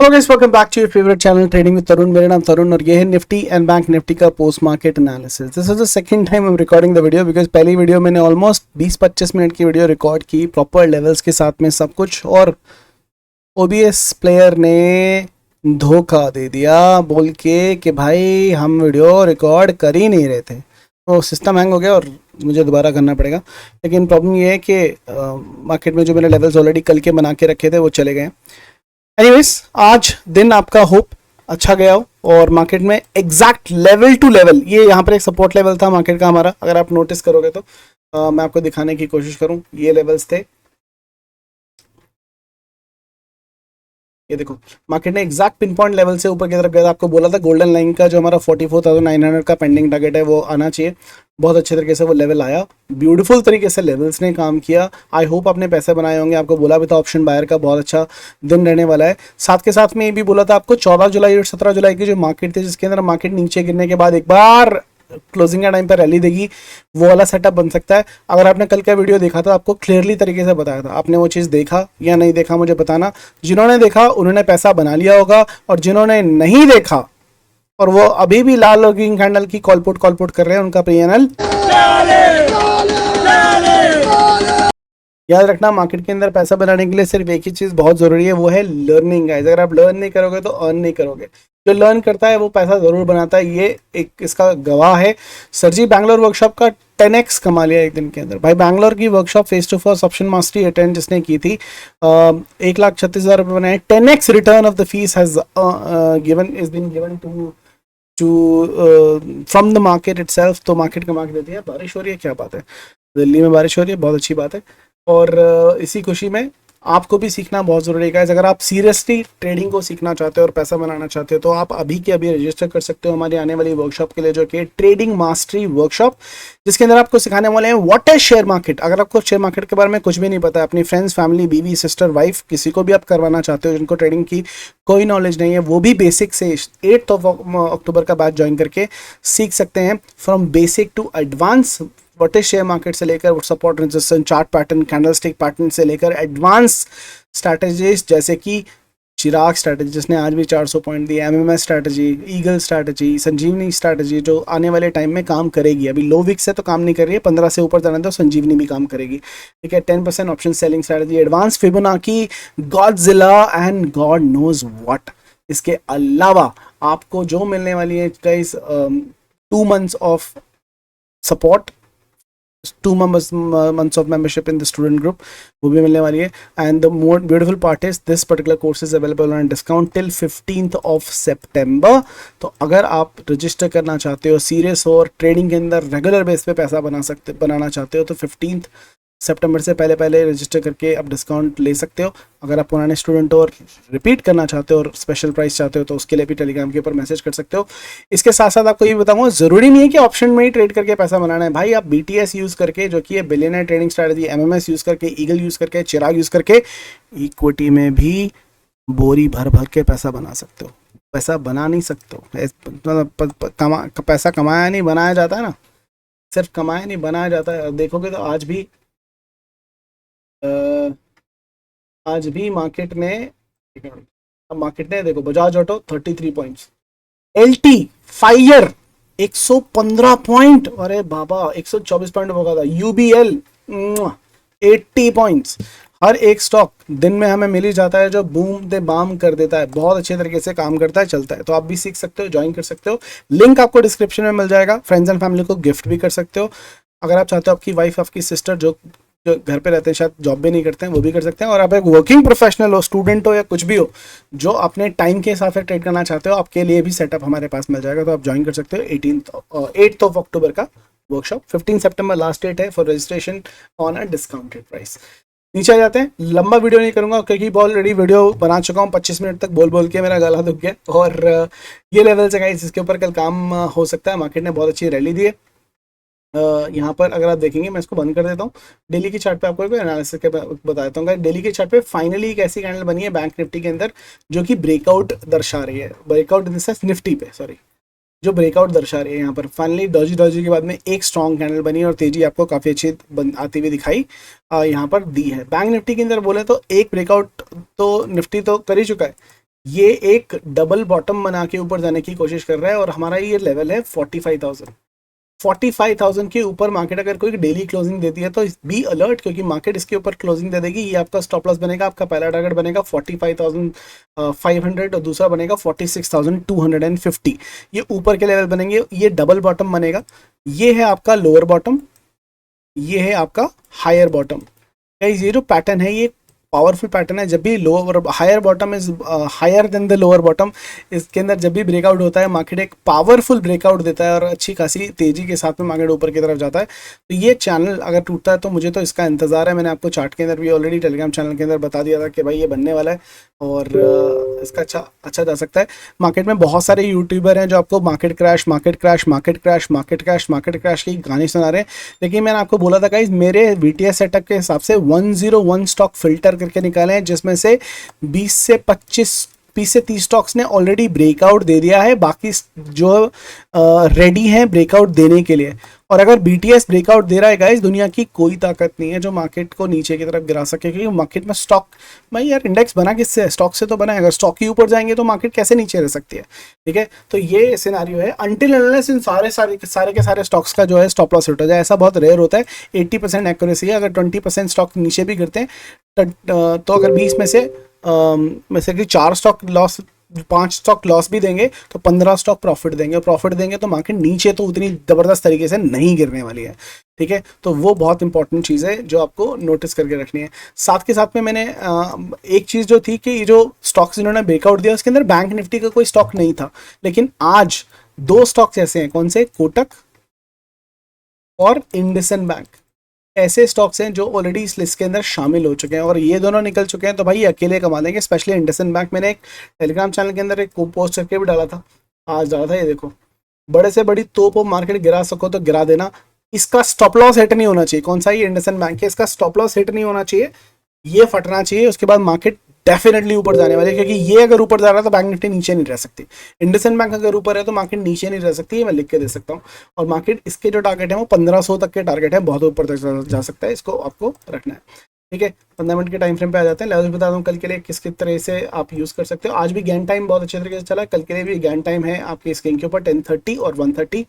Hello guys, welcome back to your favourite channel trading with Tarun. मेरा नाम तरुण और ये है निफ्टी एंड बैंक निफ्टी का post market analysis. This is the second time I am recording the video because पहली video मैंने almost 20-25 minute की video record की प्रॉपर लेवल्स के साथ में सब कुछ, और ओबीएस प्लेयर ने धोखा दे दिया बोल के कि भाई हम वीडियो रिकॉर्ड कर ही नहीं रहे थे। तो सिस्टम हैंग हो गया और मुझे दोबारा करना पड़ेगा। लेकिन प्रॉब्लम ये है कि मार्केट में जो मैंने लेवल्स ऑलरेडी कल के बना के रखे थे वो चले गए। एनीवेज, आज दिन आपका होप अच्छा गया हो और मार्केट में एग्जैक्ट लेवल टू लेवल, ये यहाँ पर एक सपोर्ट लेवल था मार्केट का हमारा, अगर आप नोटिस करोगे तो मैं आपको दिखाने की कोशिश करूँ। ये लेवल्स थे, ये देखो मार्केट ने एग्जैक्ट पिन पॉइंट लेवल से ऊपर की तरफ गया था। आपको बोला था गोल्डन लाइन का जो हमारा 44,900 का पेंडिंग टारगेट है वो आना चाहिए। बहुत अच्छे तरीके से वो लेवल आया, ब्यूटीफुल तरीके से लेवल्स ने काम किया। आई होप आपने पैसे बनाए होंगे। आपको बोला भी था ऑप्शन बायर का बहुत अच्छा दिन रहने वाला है। साथ के साथ में ये भी बोला था आपको 14 जुलाई और 17 जुलाई की जो मार्केट थी जिसके अंदर मार्केट नीचे गिरने के बाद एक बार क्लोजिंग का टाइम पर रैली देगी, वो वाला सेटअप बन सकता है। अगर आपने कल का वीडियो देखा था आपको क्लियरली तरीके से बताया था। आपने वो चीज़ देखा या नहीं देखा मुझे बताना। जिन्होंने देखा उन्होंने पैसा बना लिया होगा, और जिन्होंने नहीं देखा और वो अभी भी लाल और ग्रीन कैंडल की कॉलपुट कर रहे हैं, उनका पीएनएल याद रखना। मार्केट के अंदर पैसा बनाने के लिए सिर्फ एक ही चीज़ बहुत ज़रूरी है, वो है लर्निंग गाइस। अगर आप लर्न नहीं करोगे तो अर्न नहीं करोगे। जो लर्न करता है वो पैसा ज़रूर बनाता है, ये एक इसका गवाह है। सर जी बैंगलोर वर्कशॉप का 10x कमा लिया एक दिन के अंदर। भाई बैंगलोर की workshop face to face option mastery attend जिसने की थी, 1,36,000 रुपये बनाए। 10x return of the fees has been given to from the market itself. तो मार्केट कमा के देती है। बारिश हो रही है, क्या बात है, दिल्ली में बारिश हो रही है, बहुत अच्छी बात है। और इसी खुशी में आपको भी सीखना बहुत ज़रूरी है। अगर आप सीरियसली ट्रेडिंग को सीखना चाहते हो और पैसा बनाना चाहते हो तो आप अभी के अभी रजिस्टर कर सकते हो हमारी आने वाली वर्कशॉप के लिए, जो कि ट्रेडिंग मास्टरी वर्कशॉप, जिसके अंदर आपको सिखाने वाले हैं व्हाट इज शेयर मार्केट। अगर आपको शेयर मार्केट के बारे में कुछ भी नहीं पता है, अपनी फ्रेंड्स, फैमिली, बीवी, सिस्टर, वाइफ, किसी को भी आप करवाना चाहते हो जिनको ट्रेडिंग की कोई नॉलेज नहीं है, वो भी बेसिक से 8 अक्टूबर का बैच ज्वाइन करके सीख सकते हैं। From basic to advance, what is share market से लेकर support resistance chart pattern, candlestick pattern से लेकर एडवांस स्ट्रैटेजीज जैसे कि चिराग स्ट्रैटेजी जिसने आज भी 400 पॉइंट दिए, एमएमएस स्ट्रैटेजी, ईगल स्ट्रैटेजी, संजीवनी स्ट्रैटेजी जो आने वाले टाइम में काम करेगी। अभी लो वीक से तो काम नहीं कर रही है, 15 से ऊपर जाने दो, संजीवनी भी काम करेगी। ठीक है, 10% option selling strategy, advance Fibonacci, Godzilla and god knows what. इसके अलावा आपको जो मिलने वाली है guys 2 months of support, 2 months of membership in the student group, वो भी मिलने वाली है। And the more beautiful part is this particular course is available on discount till 15th of September। तो अगर आप रजिस्टर करना चाहते हो, सीरियस हो और ट्रेडिंग के अंदर रेगुलर बेस पे पैसा बनाना चाहते हो तो 15th सितंबर से पहले रजिस्टर करके आप डिस्काउंट ले सकते हो। अगर आप पुराने स्टूडेंट हो और रिपीट करना चाहते हो और स्पेशल प्राइस चाहते हो तो उसके लिए भी टेलीग्राम के ऊपर मैसेज कर सकते हो। इसके साथ साथ आपको ये बताऊंगा, जरूरी नहीं है कि ऑप्शन में ही ट्रेड करके पैसा बनाना है भाई। आप बीटीएस यूज करके, जो कि है billionaire trading strategy, MMS use करके, ईगल यूज करके, चिराग यूज करके इक्विटी में भी बोरी भर भर के पैसा बना सकते हो। पैसा बना नहीं सकते हो, पैसा कमाया नहीं बनाया जाता है ना, सिर्फ कमाया नहीं बनाया जाता है। देखोगे तो आज भी मार्केट ने देखो Bajaj auto 33 points, LT fire 115 point, अरे बाबा 124 पॉइंट होगा था, यूबीएल 80 पॉइंट्स। हर एक स्टॉक दिन में हमें मिल ही जाता है जो बूम दे बाम कर देता है, बहुत अच्छे तरीके से काम करता है, चलता है। तो आप भी सीख सकते हो, ज्वाइन कर सकते हो, लिंक आपको डिस्क्रिप्शन में मिल जाएगा। फ्रेंड्स एंड फैमिली को गिफ्ट भी कर सकते हो। अगर आप चाहते हो आपकी वाइफ, आपकी सिस्टर जो घर पे रहते हैं, शायद जॉब भी नहीं करते हैं, वो भी कर सकते हैं। और आप एक वर्किंग प्रोफेशनल हो, स्टूडेंट हो या कुछ भी हो, जो अपने टाइम के हिसाब से ट्रेड करना चाहते हो, आपके लिए भी सेटअप हमारे पास मिल जाएगा। तो आप ज्वाइन कर सकते हो 8th अक्टूबर का वर्कशॉप। 15 सितंबर लास्ट डेट है for registration on a discounted price. नीचे आ जाते हैं, लंबा वीडियो नहीं करूंगा क्योंकि ऑलरेडी वीडियो बना चुका हूँ 25 मिनट तक बोल के मेरा गला दुख गया। और ये लेवल से गाइस जिसके ऊपर कल काम हो सकता है। मार्केट ने बहुत अच्छी रैली दी है। यहाँ पर अगर आप देखेंगे, मैं इसको बंद कर देता हूँ। डेली की चार्ट पे आपको एनालिसिस के बता देता हूँ। डेली के चार्ट पे फाइनली एक ऐसी कैंडल बनी है बैंक निफ्टी के अंदर जो कि ब्रेकआउट दर्शा रही है। Breakout in the sense Nifty पे, सॉरी, जो ब्रेकआउट दर्शा रही है। यहाँ पर फाइनली डॉजी के बाद में एक स्ट्रॉन्ग कैंडल बनी और तेजी आपको काफ़ी अच्छी आती हुई दिखाई यहाँ पर दी है। बैंक निफ्टी के अंदर बोले तो एक ब्रेकआउट तो निफ्टी तो कर ही चुका है, ये एक डबल बॉटम बना के ऊपर जाने की कोशिश कर रहा है और हमारा ये लेवल है 45,000। 45,000 के ऊपर मार्केट अगर कोई डेली क्लोजिंग देती है तो बी अलर्ट, क्योंकि मार्केट इसके ऊपर क्लोजिंग दे देगी। ये आपका स्टॉप लॉस बनेगा, आपका पहला टारगेट बनेगा 45,500 और दूसरा बनेगा 46,250। ये ऊपर के लेवल बनेंगे, ये डबल बॉटम बनेगा। ये है आपका लोअर बॉटम, ये है आपका हायर बॉटम। गाइस ये जो पैटर्न है ये पावरफुल पैटर्न है। जब भी lower higher bottom is higher than the lower bottom, इसके अंदर जब भी ब्रेकआउट होता है मार्केट एक पावरफुल ब्रेकआउट देता है और अच्छी खासी तेजी के साथ में मार्केट ऊपर की तरफ जाता है। तो ये चैनल अगर टूटता है तो मुझे तो इसका इंतजार है। मैंने आपको चार्ट के अंदर भी ऑलरेडी टेलीग्राम चैनल के अंदर बता दिया था कि भाई ये बनने वाला है और इसका अच्छा जा सकता है। मार्केट में बहुत सारे यूट्यूबर हैं जो आपको market crash market crash market crash market crash market crash की गाने सुना रहे हैं, लेकिन मैंने आपको बोला था गाइस मेरे वीटीएस सेटअप के हिसाब से 101 स्टॉक फिल्टर करके निकाले हैं, जिसमें से 20 से 30 स्टॉक्स ने ऑलरेडी ब्रेकआउट दे दिया है, बाकी जो रेडी हैं ब्रेकआउट देने के लिए। और अगर बीटीएस ब्रेकआउट दे रहा है गाइस, दुनिया की कोई ताकत नहीं है जो मार्केट को नीचे की तरफ गिरा सके, क्योंकि मार्केट में स्टॉक, भाई यार इंडेक्स बना किससे है? स्टॉक से तो बना है। अगर स्टॉक ही ऊपर जाएंगे तो मार्केट कैसे नीचे रह सकती है? ठीक है, तो ये सिनारियो है। अनटिल अनलेस इन सारे के सारे स्टॉक्स का जो है स्टॉप लॉस हिट हो जाए, ऐसा बहुत रेयर होता है। 80% एक्यूरेसी है। अगर 20% स्टॉक नीचे भी गिरते हैं तो अगर 20 में से कि 4 स्टॉक लॉस, 5 स्टॉक लॉस भी देंगे तो 15 स्टॉक प्रॉफिट देंगे। प्रॉफिट देंगे तो मार्केट नीचे तो उतनी जबरदस्त तरीके से नहीं गिरने वाली है। ठीक है, तो वो बहुत इंपॉर्टेंट चीज़ है जो आपको नोटिस करके रखनी है। साथ के साथ में मैंने एक चीज़ जो थी कि ये जो स्टॉक्स इन्होंने ब्रेकआउट दिया उसके अंदर बैंक निफ्टी का कोई स्टॉक नहीं था, लेकिन आज 2 स्टॉक्स ऐसे हैं। कौन से? कोटक और इंडसन बैंक। ऐसे स्टॉक्स हैं जो ऑलरेडी इस लिस्ट के अंदर शामिल हो चुके हैं और ये दोनों निकल चुके हैं तो भाई ये अकेले कमा देंगे। स्पेशली इंडसन बैंक, मैंने एक टेलीग्राम चैनल के अंदर एक पोस्ट करके भी डाला था, आज डाला था। ये देखो, बड़े से बड़ी तोप ऑफ मार्केट गिरा सको तो गिरा देना, इसका स्टॉप लॉस हिट नहीं होना चाहिए। कौन सा? ये इंडसन बैंक है, इसका स्टॉप लॉस हिट नहीं होना चाहिए, ये फटना चाहिए। उसके बाद मार्केट डेफिनेटली ऊपर जाने वाली है, क्योंकि ये अगर ऊपर जा रहा है तो बैंक निफ्टी नीचे नहीं रह सकती। इंडसन बैंक अगर ऊपर है तो मार्केट नीचे नहीं रह सकती, ये मैं लिख के दे सकता हूँ। और मार्केट इसके जो टारगेट है वो 1500 तक के टारगेट है, बहुत ऊपर तक जा सकता है, इसको आपको रखना है। ठीक है, 15 मिनट के टाइम फ्रेम पे आ जाते हैं। लेवल्स बता दूं कल के लिए किस किस तरह से आप यूज़ कर सकते हो। आज भी गैन टाइम बहुत अच्छे तरीके से चला है। कल के लिए भी गैन टाइम है आपके स्क्रीन के ऊपर 10:30 और 1:30।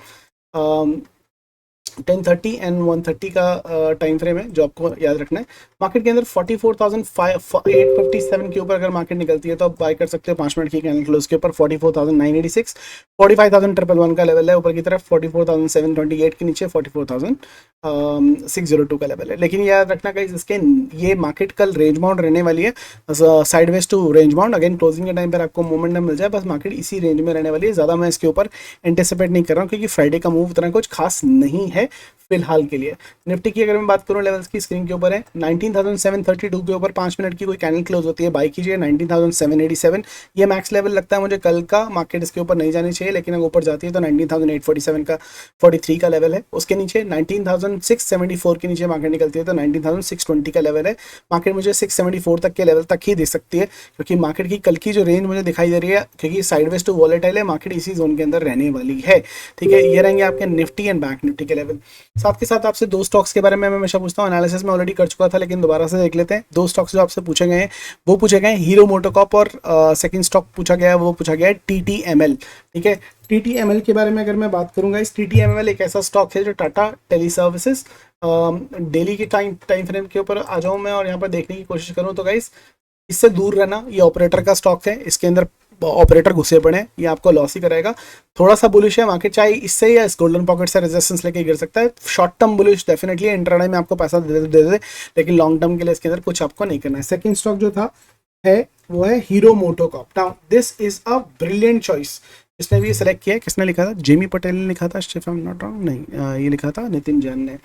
10:30 एंड 1:30 का टाइम फ्रेम है जो आपको याद रखना है। मार्केट के अंदर 44,857 के ऊपर अगर मार्केट निकलती है तो आप बाय कर सकते हो 5 मिनट की कैंडल क्लोज के ऊपर 44,986। 45,111 का लेवल है ऊपर की तरफ, 44,728 के नीचे 44,602 का लेवल है। लेकिन याद रखना गाइस, इसके ये मार्केट कल रेंज बाउंड रहने वाली है, sideways to range bound. Again closing के टाइम पर आपको मोमेंटम मिल जाए, बस मार्केट इसी रेंज में रहने वाली है। ज़्यादा मैं इसके ऊपर एंटिसिपेट नहीं कर रहा हूँ क्योंकि फ्राइडे का मूव उतना कुछ खास नहीं है फिलहाल के लिए। निफ्टी की अगर मैं बात करूं लेवल्स की, स्क्रीन के ऊपर है 19,732 के ऊपर 5 मिनट की कोई कैंडल क्लोज होती है, बाई कीजिए 19,787। ये मैक्स लेवल लगता है मुझे कल का। मार्केट इसके ऊपर नहीं जानी चाहिए, लेकिन अगर ऊपर जाती है तो 19,847 का 43 का लेवल है। उसके नीचे 19,674 के नीचे मार्केट निकलती है तो 19,620 का लेवल है। मार्केट मुझे 674 तक के लेवल तक ही दे सकती है, क्योंकि मार्केट की कल की जो रेंज मुझे दिखाई दे रही है, क्योंकि साइडवेज टू वॉलेटाइल है, मार्केट इसी जोन के अंदर रहने वाली है। ठीक है, ये रहेंगे आपके निफ्टी एंड बैंक निफ्टी के लेवल। साथ के साथ आपसे 2 स्टॉक्स के बारे में मैं हमेशा पूछता हूँ, एनालिसिस में ऑलरेडी कर चुका था लेकिन दोबारा से देख लेते हैं। 2 स्टॉक्स जो आपसे पूछे गए हैं वो पूछे गए हीरो मोटोकॉर्प, और सेकंड स्टॉक पूछा गया है वो पूछा गया है TTML। ठीक है, TTML के बारे में अगर मैं बात करूंगा, इस TTML एक ऐसा स्टॉक है जो टाटा टेली सर्विसेज, डेली के टाइम फ्रेम के ऊपर आ जाऊँ मैं और यहाँ पर देखने की कोशिश करूँ तो गाइस इससे दूर रहना। ये ऑपरेटर का स्टॉक है, इसके अंदर ऑपरेटर घुसे पड़े हैं, ये आपको लॉस ही कराएगा। थोड़ा सा बुलिश है मार्केट, चाहे इससे या इस गोल्डन पॉकेट से रेजिस्टेंस लेके गिर सकता है। Short term bullish definitely, intraday में आपको पैसा दे दे, लेकिन लॉन्ग टर्म के लिए इसके अंदर कुछ आपको नहीं करना है। सेकंड स्टॉक जो था है वो है hero MotoCorp. Now this is a brilliant choice. इसने भी सेलेक्ट किया है, किसने लिखा था? जेमी पटेल ने लिखा था, if I am not wrong, नहीं ये लिखा था नितिन जैन ने।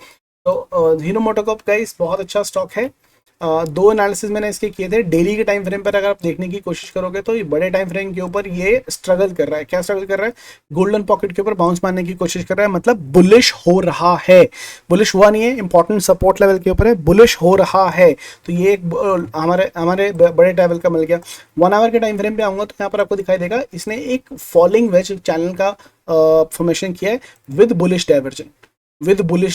तो हीरो मोटोकॉर्प गाइस बहुत अच्छा स्टॉक है। 2 एनालिसिस मैंने इसके किए थे। डेली के टाइम फ्रेम पर अगर आप देखने की कोशिश करोगे तो ये बड़े टाइम फ्रेम के ऊपर ये स्ट्रगल कर रहा है। क्या स्ट्रगल कर रहा है? गोल्डन पॉकेट के ऊपर बाउंस मारने की कोशिश कर रहा है, मतलब बुलिश हो रहा है। बुलिश हुआ नहीं है, इंपॉर्टेंट सपोर्ट लेवल के ऊपर है, बुलिश हो रहा है। तो ये एक हमारे बड़े लेवल का मिल गया। 1 आवर के टाइम फ्रेम पे आऊंगा तो यहाँ पर आपको दिखाई देगा इसने एक फॉलिंग वेज चैनल का फॉर्मेशन किया है विद बुलिश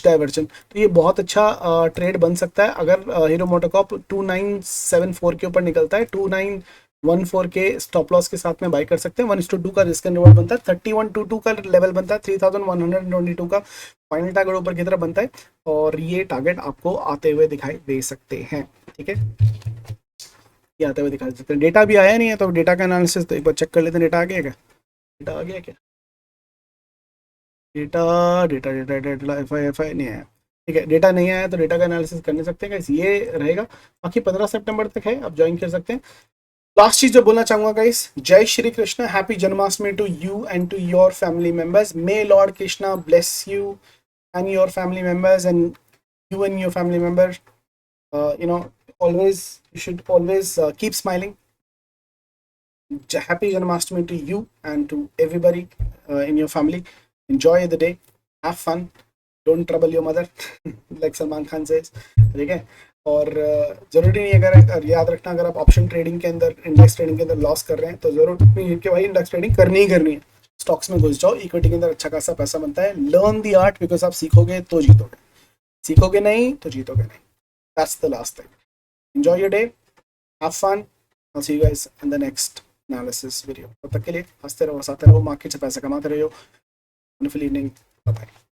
डाइवर्जन। तो ये बहुत अच्छा ट्रेड बन सकता है अगर हीरो मोटोकॉर्प 2974 के ऊपर निकलता है। 1.4 के स्टॉप लॉस के साथ में बाई कर सकते हैं। 1:2 का रिस्क एंड रिवॉर्ड बनता है। 3122 का लेवल बनता है। 3122 का फाइनल टारगेट ऊपर की तरफ बनता है और ये टारगेट आपको आते हुए दिखाई दे सकते हैं। ठीक है, ये आते हुए दिखाई दे सकते हैं। डेटा भी आया नहीं है तो डेटा का एनालिसिस तो एक बार चेक कर लेते हैं। डेटा आ गया क्या? डेटा आ गया क्या? Data data data data F I नहीं आया। ठीक है, डेटा नहीं आया तो डेटा का एनालिसिस कर नहीं सकते गाइस, ये रहेगा। बाकी 15 सितंबर तक है, आप ज्वाइन कर सकते हैं। लास्ट चीज जो बोलना चाहूंगा गाइस, जय Shri Krishna, happy Janmashtami to you and to your family members. May lord Krishna bless you and your family members and you and your family member, always, you should always keep smiling. Happy Janmashtami to you and to everybody in your family. Enjoy the day, have fun, don't trouble your mother like Salman Khan says. ठीक है, और जरूरी नहीं, अगर याद रखना, अगर आप ऑप्शन ट्रेडिंग के अंदर, इंडेक्स ट्रेडिंग के अंदर लॉस कर रहे हैं तो जरूर नहीं है कि भाई इंडेक्स ट्रेडिंग करनी ही करनी है। स्टॉक्स में घुस जाओ, इक्विटी के अंदर अच्छा खासा पैसा बनता है। लर्न द आर्ट, बिकॉज आप सीखोगे तो जीतोगे, सीखोगे नहीं तो जीतोगे नहीं। That's the last thing. Enjoy your day, have fun. I'll see you guys in the next analysis video. तब तक के लिए हंसते रहो, हंसाते रहो, मार्केट से पैसा कमाते रहो। Wonderful evening. Bye bye.